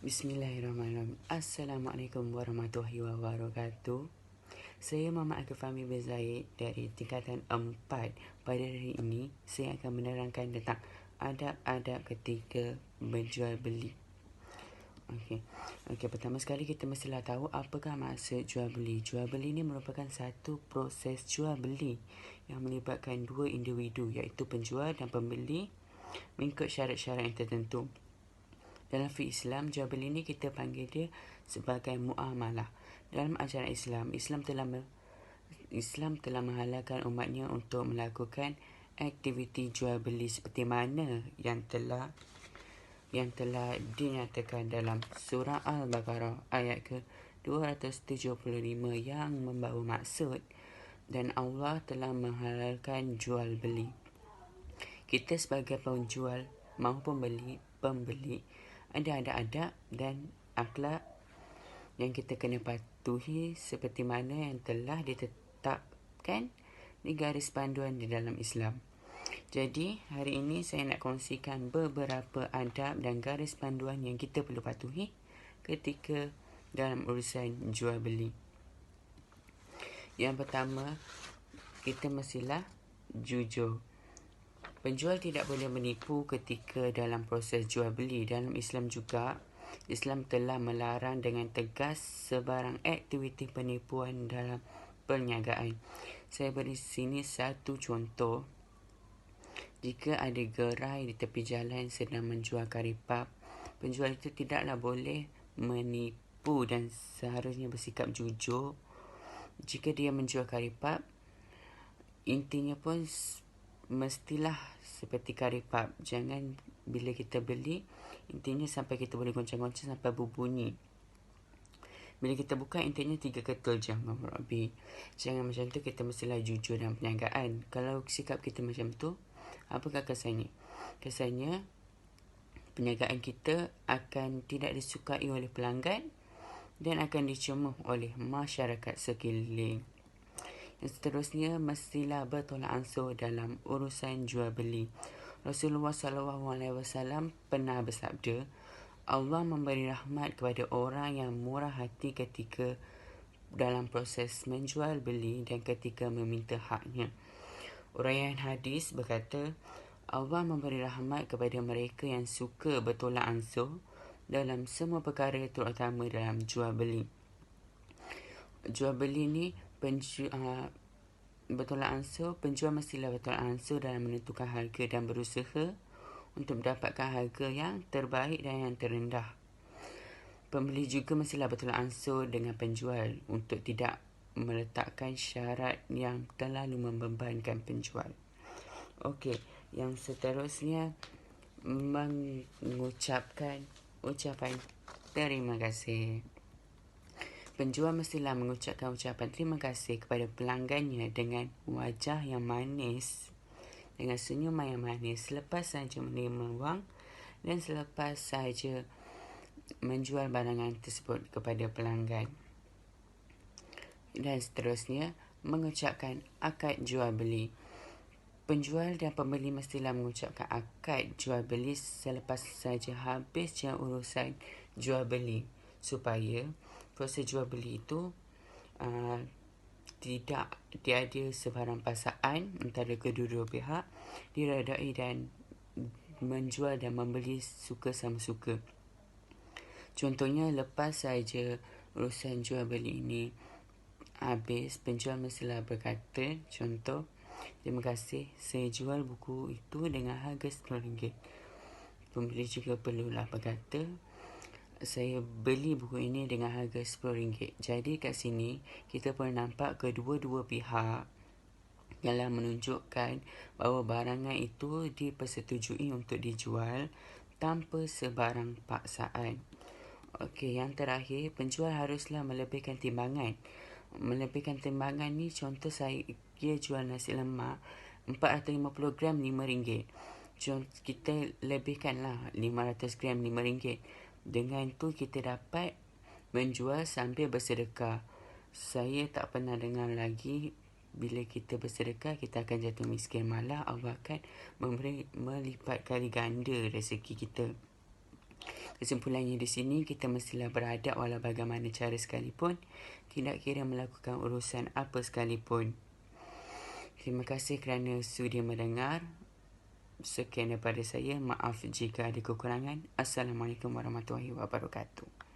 Bismillahirrahmanirrahim. Assalamualaikum warahmatullahi wabarakatuh. Saya Muhammad Akif Fahmi bin Zaid dari tingkatan 4. Pada hari ini, saya akan menerangkan tentang adab-adab ketika berjual beli. Okey, pertama sekali kita mestilah tahu apakah maksud jual beli. Jual beli ini merupakan satu proses jual beli yang melibatkan dua individu iaitu penjual dan pembeli mengikut syarat-syarat yang tertentu. Dalam fiqh Islam, jual beli ini kita panggil dia sebagai muamalah. Dalam ajaran Islam telah menghalalkan umatnya untuk melakukan aktiviti jual beli seperti mana yang telah dinyatakan dalam surah Al-Baqarah ayat ke-275 yang membawa maksud dan Allah telah menghalalkan jual beli. Kita sebagai penjual maupun pembeli ada adab dan akhlak yang kita kena patuhi seperti mana yang telah ditetapkan di garis panduan di dalam Islam. Jadi, hari ini saya nak kongsikan beberapa adab dan garis panduan yang kita perlu patuhi ketika dalam urusan jual beli. Yang pertama, kita mestilah jujur. Penjual tidak boleh menipu ketika dalam proses jual beli. Dalam Islam juga, Islam telah melarang dengan tegas sebarang aktiviti penipuan dalam perniagaan. Saya beri sini satu contoh. Jika ada gerai di tepi jalan sedang menjual karipap, penjual itu tidaklah boleh menipu dan seharusnya bersikap jujur. Jika dia menjual karipap, intinya pun mestilah seperti karipap. Jangan bila kita beli, intinya sampai kita boleh goncang-goncang sampai berbunyi. Bila kita buka, intinya 3 ketul jangan lebih. Jangan macam tu, kita mestilah jujur dalam perniagaan. Kalau sikap kita macam tu, apakah kesannya? Kesannya, perniagaan kita akan tidak disukai oleh pelanggan dan akan dicemuh oleh masyarakat sekeliling. Yang seterusnya, mestilah bertolak ansur dalam urusan jual beli. Rasulullah SAW pernah bersabda, Allah memberi rahmat kepada orang yang murah hati ketika dalam proses menjual beli dan ketika meminta haknya. Uraian hadis berkata, Allah memberi rahmat kepada mereka yang suka bertolak ansur dalam semua perkara terutama dalam jual beli. Jual beli ni bertolak ansur, penjual mestilah bertolak ansur dalam menentukan harga dan berusaha untuk mendapatkan harga yang terbaik dan yang terendah. Pembeli juga mestilah bertolak ansur dengan penjual untuk tidak meletakkan syarat yang terlalu membebankan penjual. Okey, yang seterusnya mengucapkan ucapan terima kasih. Penjual mestilah mengucapkan ucapan terima kasih kepada pelanggannya dengan wajah yang manis, dengan senyuman yang manis selepas sahaja menerima wang dan selepas sahaja menjual barangan tersebut kepada pelanggan. Dan seterusnya, mengucapkan akad jual beli. Penjual dan pembeli mestilah mengucapkan akad jual beli selepas sahaja habisnya urusan jual beli supaya proses jual beli itu tidak tiada sebarang paksaan antara kedua-dua pihak, diredai dan menjual dan membeli suka sama suka. Contohnya, lepas saja urusan jual beli ini habis, penjual mestilah berkata, contoh, terima kasih, saya jual buku itu dengan harga RM10. Pembeli juga perlulah berkata, saya beli buku ini dengan harga RM10. Jadi kat sini kita pun nampak kedua-dua pihak telah menunjukkan bahawa barangan itu dipersetujui untuk dijual tanpa sebarang paksaan. Okey, yang terakhir, penjual haruslah melebihkan timbangan. Melebihkan timbangan ni, contoh saya jual nasi lemak 450 gram RM5. Kita lebihkanlah 500 gram RM5. Dengan tu kita dapat menjual sambil bersedekah. Saya tak pernah dengar lagi bila kita bersedekah kita akan jatuh miskin. Malah Allah akan melipat kali ganda rezeki kita. Kesimpulannya di sini, kita mestilah beradab walau bagaimana cara sekalipun, tidak kira melakukan urusan apa sekalipun. Terima kasih kerana sudi mendengar. Sekian daripada saya. Maaf jika ada kekurangan. Assalamualaikum warahmatullahi wabarakatuh.